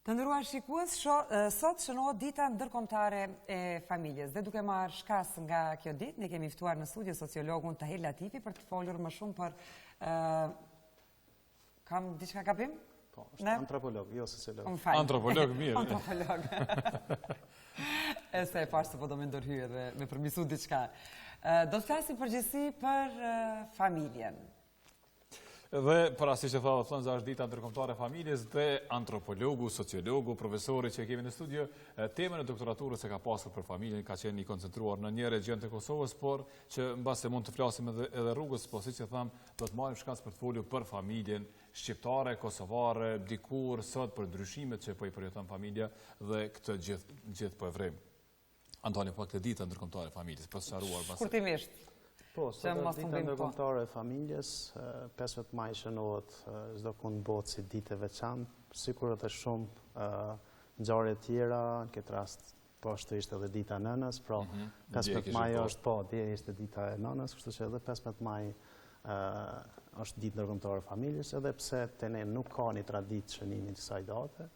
Të nderuar shikues, sot shënohet dita ndërkombëtare e familjes. Dhe duke marrë shkas nga kjo ditë, ne kemi ftuar në studio sociologun Tahir Latifi për të folur më shumë për kam diçka gabim? Po, është antropolog, jo sociolog. Antropolog, mirë. Antropolog. E se e pashtë se po do me ndërhyje dhe me përmisu diçka. Do të flasim përgjithësi për familjen. Dhe para si që thënë za është dita ndërkombëtare e familjes dhe antropologu, sociologu, profesori që kemi në studio, temën e doktoraturës e ka pasur për familjen, ka qenë i koncentruar në një region të Kosovës, por që mbase mund të flasim edhe rrugës, po si që thamë, do të marrim shkas për të folur për familjen shqiptare, kosovare, dikur, sot për ndryshimet që po i përjeton familja dhe këtë gjithë po e vrem. Antoni, po këtë ditë ndërkombëtare e familjes, po sqaruar bashkë. Shkurtimisht. Po, sot është dita ndërkombëtare e familjes, 15 maj shënohet çdo kund botë si ditë e veçantë, sikur edhe shumë ngjarje tjera, në këtë rast po ashtu ishte edhe dita e nënës, pra 15 maj është po, dje ishte dita e nënës, kështu që edhe 15 maj është ditë ndërkombëtare e familjes, edhe pse te ne nuk ka një traditë shënimi të kësaj date,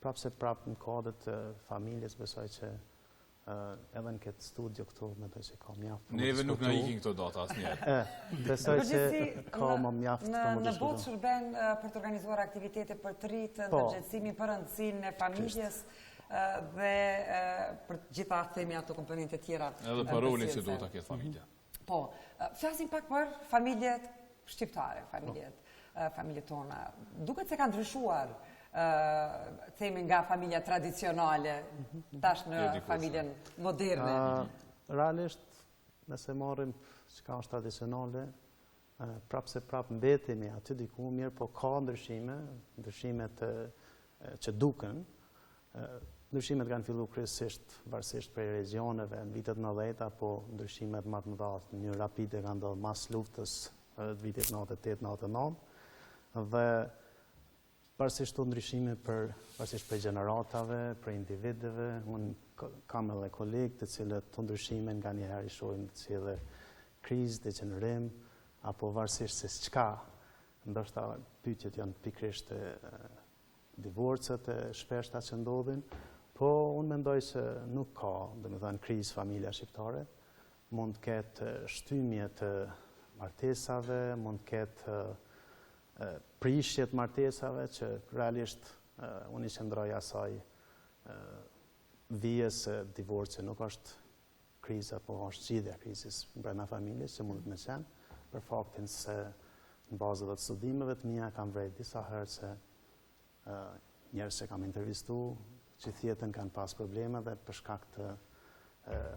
prapë në kodet e familjes besoj që edhe në këtë studio këtu mendoj se ka mjaft. Neve nuk na ikin këto data asnjëherë. Besoj që ka më mjaft për të diskutuar. Në botë shërben për të organizuar aktivitete për të rritë, ndërgjegjësimin për rëndësinë e familjes dhe për gjitha themi ato komponente tjera. Edhe për rolin që duhet ta ketë familja. Po, flasim pak për familjet shqiptare, familjet tona. Duket se kanë ndryshuar themi nga familja tradicionale tash në familjen moderne. Realisht, nëse marrim çka është tradicionale, prapë mbetemi aty diku mirë, po ka ndryshimet që duken. Ndryshimet kanë filluar kryesisht varësisht prej regioneve në vitet 90, po ndryshimet më të mëdha në mënyrë rapide kanë ndodhur mas luftës të vitit 98-99 dhe varësisht të ndryshime varësisht për gjeneratave, për individëve, unë kam edhe kolegë të cilët të ndryshime nga njëherë i shohin të cilë krizë, degenerim, apo varësisht se s'ka, ndoshta pyetjet janë pikërisht divorcet e shpeshta që ndodhin, po unë mendoj se nuk ka, domethënë krizë familja shqiptare, mund të ketë shtymje të martesave, mund të ketë prishjet martesave që realisht unë i qëndroj asaj vijes se divorci nuk është kriza, po është zgjidhja krizës brenda familjes që mund të më qenë, për faktin se në bazë të studimeve të mia kam vrejt disa herë se njerëz që kam intervistu që thjetën kanë pas probleme dhe për shkak të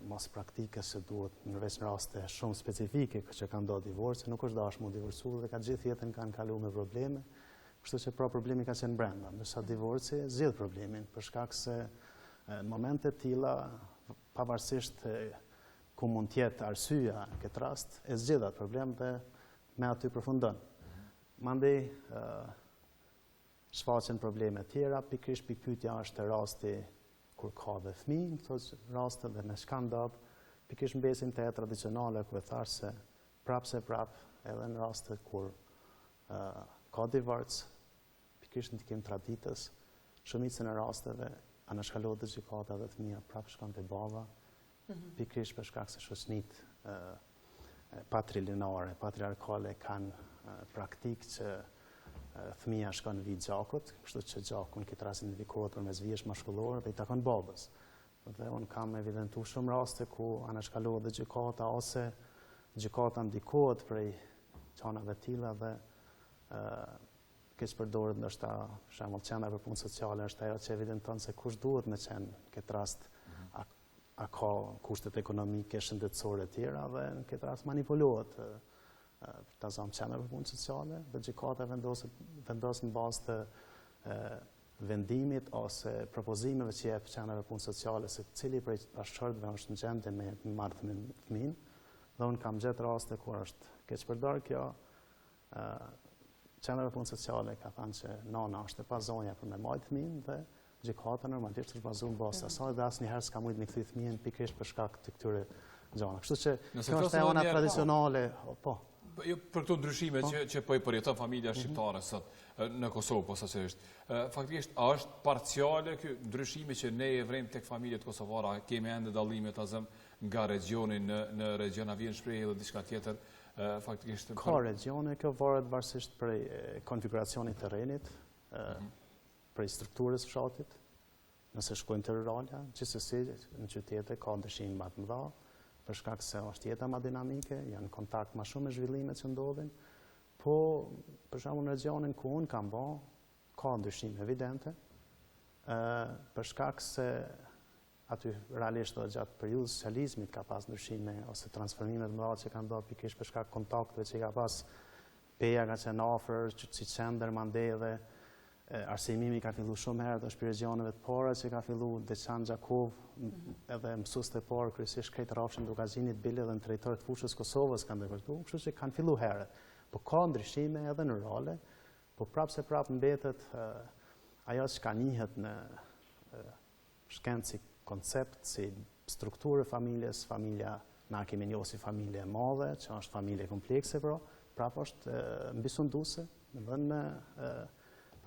mos praktikës që duhet nërveç në raste shumë specifike që kanë do divorce, nuk është dashur mu divorcu dhe ka gjithë jetën kanë kalu me probleme, kështu që pra problemi ka qenë brenda, ndërsa divorci zgjidh problemin, për shkak se në momente të tilla, pavarësisht ku mund të jetë arsyeja në këtë rast, e zgjidh atë problem dhe me aty përfundon. Mandej shfaqen probleme tjera, pikërisht pikpyetja është rasti kur ka dhe fëmijë, në këto raste dhe me çka ndodh, pikërisht mbesin të tradicionale ku e thash se prapë edhe në raste kur ka divorc, pikërisht në ndikim traditës, shumicën e rasteve anashkalohet dhe gjykata dhe fëmia prapë shkon te baba, pikërisht për shkak se shoqënitë patrilinare, patriarkale kanë praktikë që fëmia shkon vi gjakut, kështu që gjaku në këtë rast identifikohet përmes vijës mashkullore dhe i takon babës. Dhe unë kam evidentuar shumë raste ku anashkalohet dhe gjykata ose gjykata ndikohet prej çanave të tilla dhe keq përdoret ndoshta për shembull qendra për punë sociale është ajo që evidenton se kush duhet me qenë në këtë rast a ka kushtet ekonomike, shëndetësore të tjera dhe në këtë rast manipulohet ta zonë qendra për punë sociale dhe gjykata vendos në bazë të vendimit ose propozimeve që jep qendra për punë sociale se cili prej bashkëshortëve është në gjendje me marrë fëmijën. Dhe unë kam gjetë raste kur është keq përdorur kjo, qendra për punë sociale ka thënë që nana është e pazonja për me marrë fëmijën dhe gjykata normalisht është bazuar në bazë të asaj dhe asnjëherë s'ka mujt me kthy fëmijën pikërisht për shkak të këtyre gjëra. Kështu që kjo është ona tradicionale, po. Për këto ndryshime që po i përjeton familja shqiptare sot në Kosovë posaçërisht, faktikisht a është parciale ky ndryshimi që ne e vrem tek familjet kosovare, kemi ende dallime të zëm nga regioni në region, a vjen shprehje edhe diçka tjetër, faktikisht ka regione, kjo varet varësisht prej konfiguracionit të terrenit, prej strukturës fshatit, nëse shkojnë të ruralja, gjithsesi në qytete ka ndryshime më të mëdha, për shkak se është jeta më dinamike, janë kontakt më shumë me zhvillimet që ndodhin, po për shembull në regionin ku unë kam ba, ka ndryshime evidente, për shkak se aty realisht edhe gjatë periudhës socializmit ka pas ndryshime ose transformime të mëdha që kanë ndodhur pikërisht për shkak kontakteve që ka pas peja ka qenë afër, si qendër mandej edhe arsimimi ka fillu shumë herët është për regioneve të para që ka fillu Deçan Gjakov, edhe mësues të parë kryesisht krejt rrafshin Dukazhinit Bile dhe në territor të fushës Kosovës kanë ndërtu, kështu që kanë fillu herët. Po ka ndryshime edhe në rurale, po prapë se prapë mbetet ajo që ka njihet në shkencë si koncept, si strukturë e familjes, familja na kemi njohur si familje e madhe, që është familje komplekse, prapë është mbisunduese, në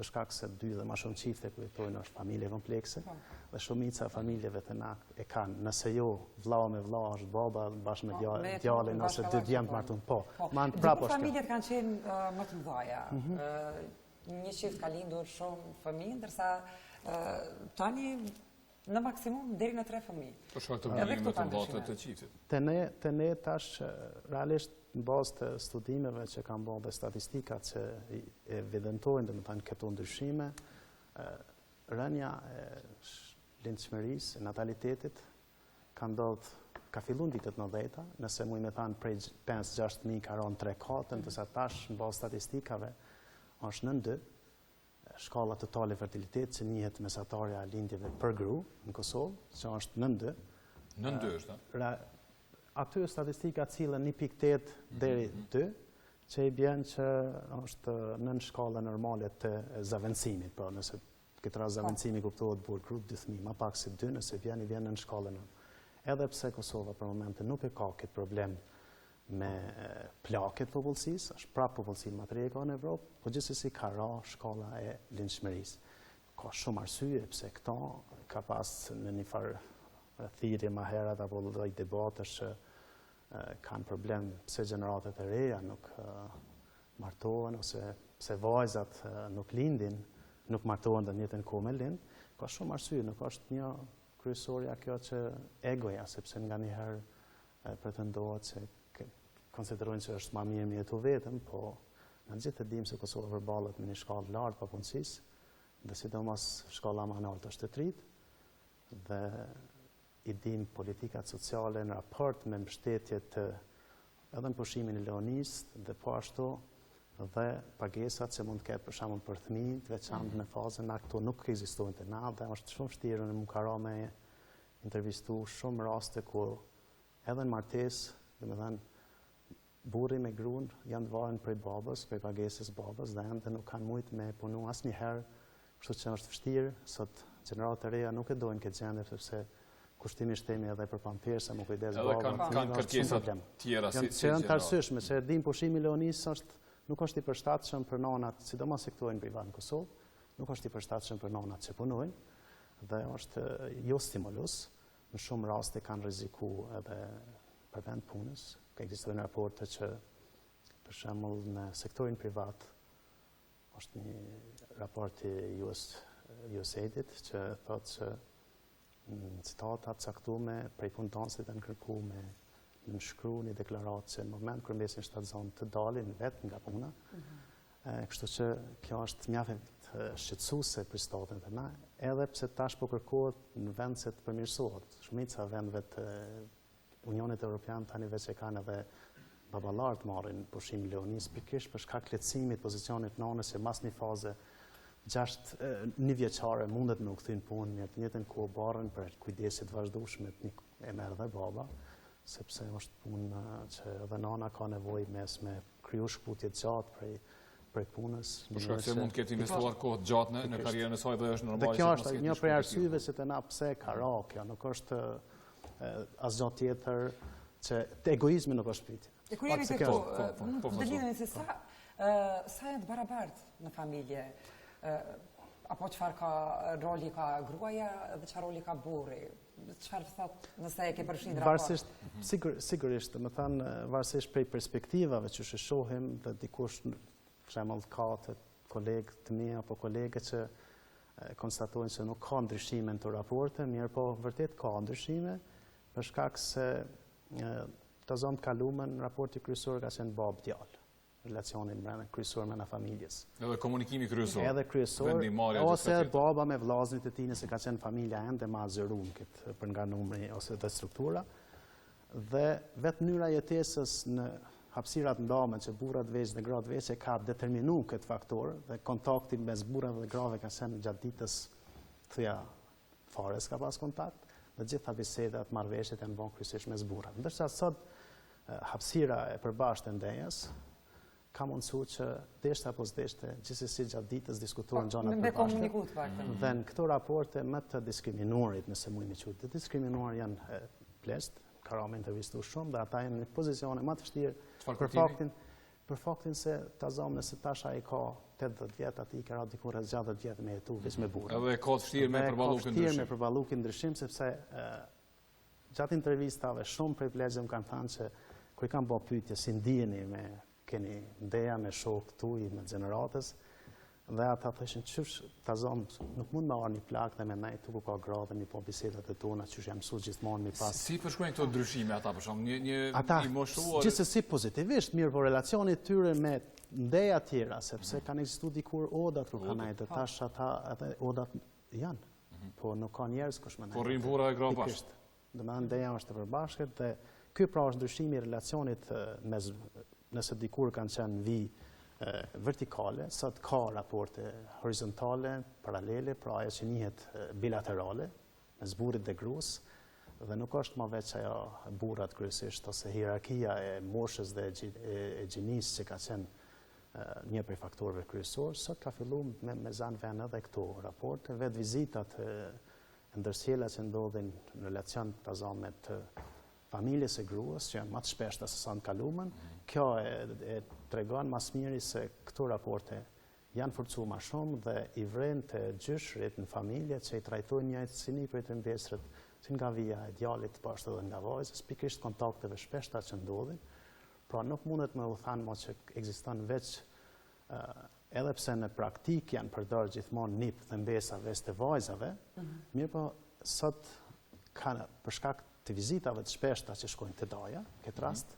për shkak se dy dhe më shumë çifte kujtojnë është familje komplekse dhe shumica e familjeve të na e kanë, nëse jo vëlla me vëlla është baba bashkë me djalin ose dy djem të martuar. Po, prapë është. Familjet kanë qenë më të mëdha. Një çift ka lindur shumë fëmijë, ndërsa tani në maksimum deri në 3 fëmijë. Për shkak të obligimeve të mëdha të çiftit. Te ne tash realisht në bazë të studimeve që kanë bërë dhe statistikat që evidentojnë domethënë këto ndryshime, rënja e lindshmërisë, e natalitetit ka filluar vitet 90-ta, nëse mund të thënë prej 5-6 mijë ka rënë 3-4, ndërsa tash në bazë statistikave është në 2. Shkalla totale fertilitet që njihet mesatarja e lindjeve për gru në Kosovë, që është në 2. Në 2 është. Aty statistika cilën 1.8 deri 2, që i bjen që është nën shkallën normale të zavendësimit, po nëse këtë rast zavendësimi kuptohet burr grup 2 fëmijë, më pak se 2, nëse i vjen nën shkallën. Edhe pse Kosova për momentin nuk e ka këtë problem me plaket popullsisë, është prapë popullsi më të rritur në Evropë, po gjithsesi ka ra shkalla e lindshmërisë. Ka shumë arsye pse këto ka pas në një farë thirrje më herët apo lloj debatesh që kanë problem pse gjeneratat e reja nuk martohen ose pse vajzat nuk lindin, nuk martohen dhe në njëjtën kohë me lind. Ka shumë arsye, nuk është një kryesorja kjo që egoja, sepse nganjëherë pretendohet se konsiderojnë që është më mirë me jetu vetëm, po në gjithë e dimë se Kosova përballet me një shkallë të lartë papunësisë, dhe sidomos shkalla më e lartë është e tretë, dhe i dim politikat sociale në raport me mbështetjet edhe në pushimin e leonisë dhe po ashtu dhe pagesat që mund të ketë për shembull për fëmijët, veçantë në fazën këto nuk ekzistojnë të na, dhe është shumë vështirë në mukara me intervistu shumë raste ku edhe në martesë, domethënë burri me gruan janë të varur prej babës, prej pagesës babës dhe ende nuk kanë mujt me punu asnjëherë, kështu që është vështirë, sot gjeneratat e reja nuk e dojnë këtë gjendje sepse kushtimisht themi edhe për pampersa, më kujdes baba. Edhe kanë kërkesa tjera si janë të arsyeshme, se dim pushimi leonisë nuk është i përshtatshëm për nanat, sidomos se këtu në privat në Kosovë, nuk është i përshtatshëm për nanat që punojnë dhe është jo stimulus, në shumë raste kanë rrezikuar edhe për vend punës. Ka ekzistojnë raporte që për shembull në sektorin privat është një raport i USAID-it që thotë se citata caktume prej punëtonësit janë kërkuar me nënshkruar një deklaratë që në moment kur mbesin shtatzonë të dalin vetë nga puna. Kështu që kjo është mjaft shqetësuese për statin të na, edhe pse tash po kërkohet në vend se të përmirësohet. Shumica vendeve të Unionit Evropian tani veç e kanë edhe baballarët marrin pushim leonisë pikërisht për shkak lehtësimit pozicionit nënës që mas një faze 1 vjeçare mundet me u kthyn punë, në të njëjtën kohë barrën për kujdesit vazhdueshme e merr dhe baba, sepse është punë që edhe nana ka nevojë me kriju shkputje të gjatë prej punës. Për shkak se mund të ketë investuar kohë të gjatë në karrierën e saj dhe është normale. Dhe kjo është një prej arsyeve që të na pse ka ra kjo, nuk është asgjë tjetër. që egoizmi nuk është pyetje. E kur jemi këtu, dëllidheni se sa janë të barabartë në familje, apo çfarë ka roli ka gruaja dhe çfarë roli ka burri? Çfarë thot nëse e ke përfshirë raport? Varësisht, sigurisht, më thënë, varësisht prej perspektivave që shohim dhe dikush, për shembull, ka të kolegë të mi apo kolege që konstatojnë se nuk ka ndryshime në të raporte, mirë po vërtet ka ndryshime, për shkak se të zonë të kalumen, raporti kryesor ka qenë babë-djalë, relacionin kryesor me në familjes. Edhe komunikimi kryesor. Edhe kryesor, ose baba me vllazërit e tij nëse ka qenë familja ende ma zërum këtë për nga numri ose dhe struktura. Dhe vetë mënyra jetesës në hapësirat ndame që burrat veç dhe gratë veç e ka determinu këtë faktor dhe kontaktin mes burrave dhe grave ka qenë gjatë ditës thuja fare s'ka pas kontakt dhe gjitha bisedat, marrëveshjet janë bën kryesisht mes burrave. Ndërsa sot hapësira e përbashkët e ndenjas ka mundësu që deshte apo s'deshte, gjithsesi gjatë ditës diskutuar në gjëra të përbashkëta. Dhe në këto raporte më të diskriminuarit, nëse mund të quhet, të diskriminuar janë plesht, ka rënë intervistu shumë dhe ata janë në pozicione më të vështirë për faktin se ta zonë nëse tash ai ka 80 vjet, aty ka rënë diku rreth 60 vjet me jetu veç me burrë. Edhe ka të vështirë me përballukin ndryshim sepse gjatë intervistave shumë prej plezhëm kanë thënë se kur i kanë bërë pyetje si ndiheni me keni ndeja me shok tuj, me gjeneratës, dhe ata thëshin qysh ta zonë nuk mund me arë një plak dhe me nejtë tu ku ka gradë mi po bisedat e tona, qysh jam mësu gjithmonë mi pas. Si përshkruajnë këto ndryshime ata për shumë? Ata, gjithsesi pozitivisht, mirë po relacionit tyre me ndeja tjera, sepse kanë ekzistu dikur odat kur kanë nejtë, tash ata edhe odat janë, po nuk ka njerës kush me nejtë. Po rrinë burra e gra bashkë. Dhe me ndeja është e përbashkët dhe ky pra është ndryshimi i relacionit mes nëse dikur kanë qenë vi vertikale, sot ka raporte horizontale, paralele, pra ajo që njihet bilaterale, mes burrit dhe gruas, dhe nuk është më veç ajo burrat kryesisht, ose hierarkia e moshës dhe e gjinisë që ka qenë një prej faktorëve kryesor, sot ka filluar me zanë vend edhe këto raporte, vetë vizitat ndërsjella që ndodhin në relacion të me të familjes e gruas, që janë më të shpeshta se sa në kalumen, kjo e tregon mas miri se këto raporte janë forcu ma shumë dhe i vren të gjyshrit në familje që i trajtojnë njëjtë si një prej të mbesërët, si nga vija e djalit, po ashtu edhe nga vajzës, pikërisht kontakteve shpeshta që ndodhin, pra nuk mundet me u thanë mo që ekziston veç edhe pse në praktik janë përdorë gjithmonë nip dhe mbesa veç të vajzave, mirë po sot kanë për shkak të vizitave të shpeshta që shkojnë të daja, këtë rast,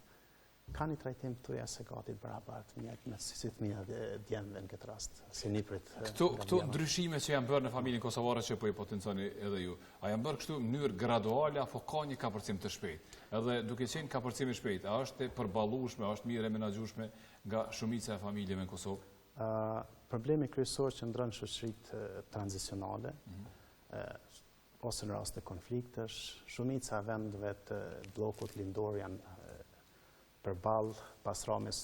ka një trajtim tuja se gati të barabartë, mjetë me si fëmija djemve në këtë rast, si niprit. Këto ndryshime që janë bërë në familjen kosovare që po i potenconi edhe ju, a janë bërë kështu në mënyrë graduale, apo ka një kapërcim të shpejt? Edhe duke qenë kapërcim i shpejt, a është e përballueshme, a është mirë e menaxhueshme nga shumica e familjeve në Kosovë? Problemi kryesor që ndron shoqëritë tranzicionale, ose në rast të konfliktesh, shumica e vendeve të bllokut lindor janë përballë pas rrëmës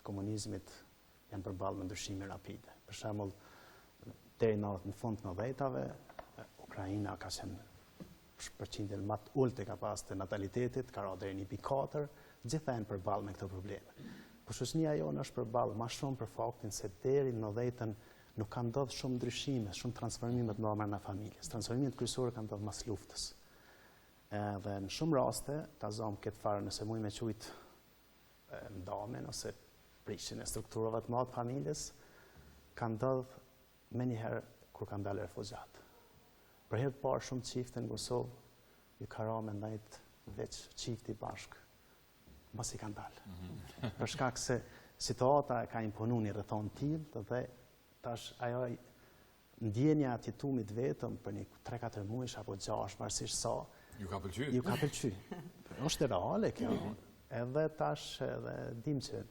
komunizmit, janë përballë me ndryshime rapide. Për shembull, deri në fund të 90-tave, Ukraina ka qenë përqindjen më të ulët ka pas të natalitetit, ka rënë deri në 1.4, gjitha janë përballë me këto probleme. Por shoqënia jonë është përballë më shumë për faktin se deri në 90-ën nuk kanë ndodhur shumë ndryshime, shumë transformime të mëdha në familjes. Transformimet kryesore kanë ndodhur pas luftës. Dhe në shumë raste, ta zëm këtë farë nëse mund me quajt ndamen ose prishjen e strukturave të mëdha të familjes, kanë ndodhur më një herë kur kanë dalë refugjat. Për herë të parë shumë çifte në Kosovë ju ka rënë ndajt veç çifti bashk, mbas i kanë dalë. Për shkak se situata ka imponuar një rrethon tillë dhe tash ajo ndjenja e jetumit vetëm për një 3-4 muaj apo 6, varësisht sa ju ka pëlqyer. Ju ka pëlqyer. Është reale kjo. Edhe tash edhe dim që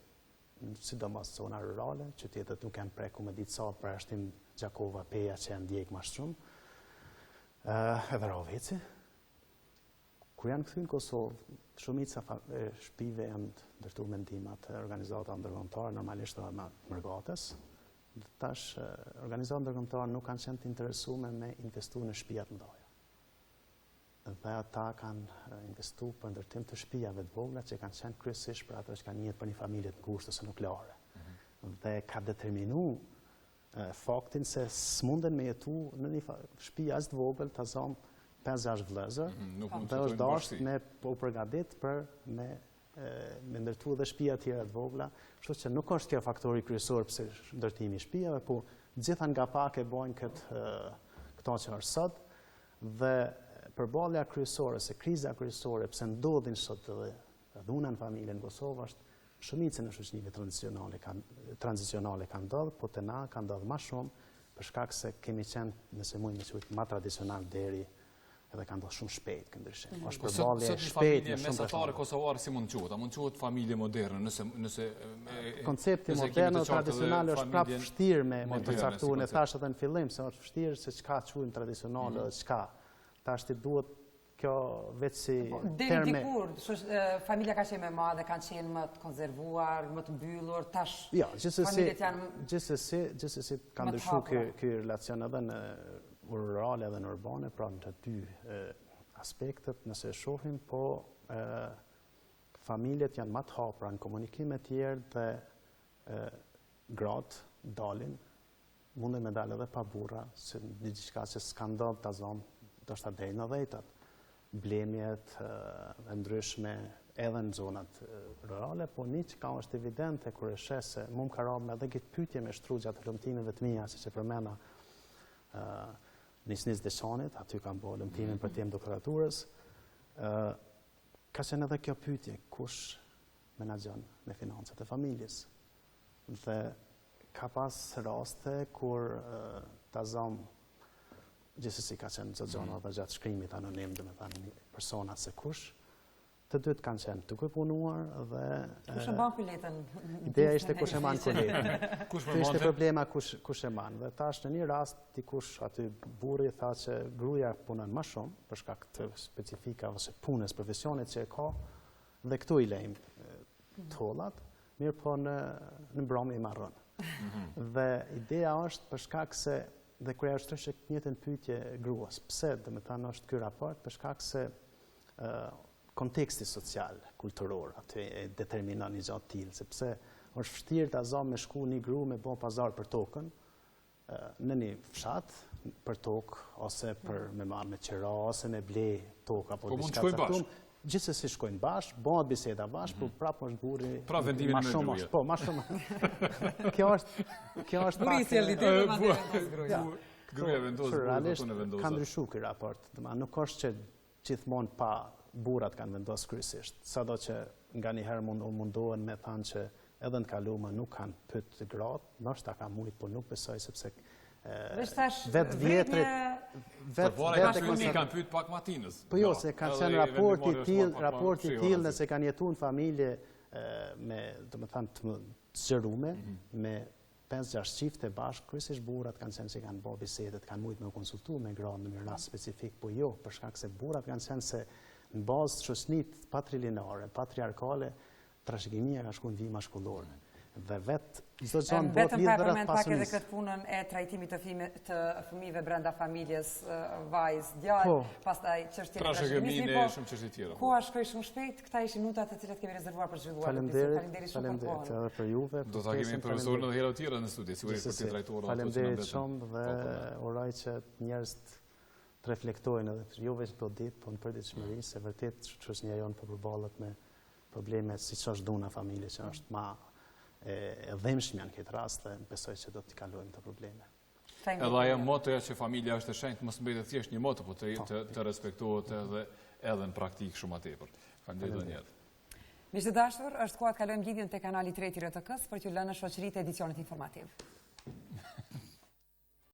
sidomos zona rurale, qytetet nuk kanë preku me ditë sa për ashtim Gjakova, Peja që janë ndjek më shumë. Edhe Roveci. Kur janë këthy në Kosovë, shumica shtëpive janë ndërtuar me ndihmat e organizata ndërkombëtare, normalisht edhe me mërgatës. Tash organizatat ndërkombëtare nuk kanë qenë të interesuar me investuar në shtëpia të mëdha. dhe ata kanë investu për ndërtim të shtëpiave të vogla që kanë qenë kryesisht për ato që kanë jetë për një familje të ngushtë ose nukleare. Dhe ka determinu faktin se s'munden me jetu në një shtëpi aq të vogël të zonë 5-6 vëllezër, dhe është dashur me u përgatit për me ndërtu dhe shtëpia tjera të vogla, kështu që nuk është kjo faktori kryesor pse ndërtimi i shtëpiave, po gjitha nga pak e bojnë këto që është sot, dhe përballja kryesore se kriza kryesore pse ndodhin sot edhe dhuna në familje në Kosovë është shumicën e shoqërive tranzicionale kanë ndodhur, po te na kanë ndodhur më shumë për shkak se kemi qenë, nëse mund të quhet, më tradicional deri edhe kanë ndodhur shumë shpejt këtë ndryshim. Është përballje shpejt me shumë mesatare kosovare si mund të quhet? A mund të quhet familje moderne nëse koncepti modern dhe tradicional është prapë vështirë me përcaktuar, e thash edhe në fillim se është vështirë se çka quajmë tradicionale dhe çka. Tash ti duhet kjo vetë si terme. Deri dikur, familja ka qenë më madhe, kanë qenë më të konservuar, më të mbyllur, tash familjet janë gjithsesi ka ndryshuar ky relacion edhe në rurale edhe në urbane, pra në të dy aspektet nëse e shohim, po familjet janë më të hapura në komunikime të tjerë dhe gratë dalin, munden me dalë edhe pa burra, se diçka që s'ka ndodhur ta zonë do shta deri në 90-tat, blemjet e ndryshme edhe në zonat rurale, po një që ka është evidente kur e shes se mu më ka rabë edhe këtë pyetje me shtru gjatë lëmtimeve të mija, si që përmena nis Deçanit, aty kam bo lëmtimin për temë doktoraturës, ka qenë edhe kjo pyetje, kush menaxhon me financat e familjes. Dhe ka pas raste kur ta zonë gjithsesi ka qenë zogjona dhe gjatë shkrimit anonim, dhe me thënë persona se kush, të dytë kanë qenë duke punuar dhe kush e mban kuletën? Ideja ishte kush e mban kuletën. Ishte problema kush e mban. Dhe tash në një rast dikush aty burri tha që gruaja punon më shumë për shkak të specifika ose punës profesionit që e ka, dhe këtu i lejmë tollat, mirë po në mbrëmje i marrën. Dhe ideja është për shkak se dhe kur është thjesht një njëjtën pyetje gruas, pse do të thënë është ky raport, për shkak se konteksti social, kulturor, aty e determinon një gjatë tillë, sepse është vështirë ta zonë me shku një gru me bën pazar për tokën në një fshat për tokë ose për me marrë me qira ose me ble tokë apo diçka të tillë. Gjithsesi shkojnë bashkë, bëhet biseda bashkë, por prapë është burri më shumë. Po, më shumë. Kjo është burri si lidhë me gruaja. Gruaja vendos, burri vendos. Ka ndryshuar ky raport, domethënë nuk është që gjithmonë pa burrat kanë vendosur kryesisht. Sado që nganjëherë mundohen me thënë që edhe në kalume nuk kanë pyet gratë, ndoshta ka mujt, por nuk besoj sepse vetë vjetrit kanë pyet pak matinës. Po jo, se kanë qenë raporti i tillë nëse kanë jetuar në familje me, domethënë të zgjeruar me 5-6 çifte bashkë, kryesisht burrat kanë qenë që kanë bërë bisedet, kanë mujt me konsultu me granë në një rast specifik, po jo, për shkak se burrat kanë qenë se në bazë shoqënisë patrilinare, patriarkale, trashëgimia ka shkuar në vijë mashkullore. Dhe vetë çdo gjë bëhet lidhur rreth pasurisë. Pak edhe këtë punën e trajtimit të fëmijëve brenda familjes, vajzë, djalë, pastaj çështjet e trashëgimit e shumë çështje tjera. Koha shkoi shumë shpejt, këta ishin minutat të cilat kemi rezervuar për zhvilluar. Faleminderit edhe për juve. Do ta kemi profesorin edhe herë tjera në studi, sigurisht për të trajtuar ato. Faleminderit shumë dhe uroj që njerëzit të reflektojnë edhe jo vetëm këto ditë, por në përditshmëri se vërtet shoqëria jonë po përballet me probleme siç është dhuna familje që është më e dhëmshme në këtë rast dhe besoj që do t'i kalojmë të probleme. Edhe ajo motoja që familja është e shenjtë mos mbetet thjesht një moto, por të respektohet edhe në praktikë shumë më tepër. Faleminderit edhe një herë. Miq të dashur, është koha të kalojmë lidhjen te kanali 3 i RTK-s për t'ju lënë në shoqëri të edicionit informativ.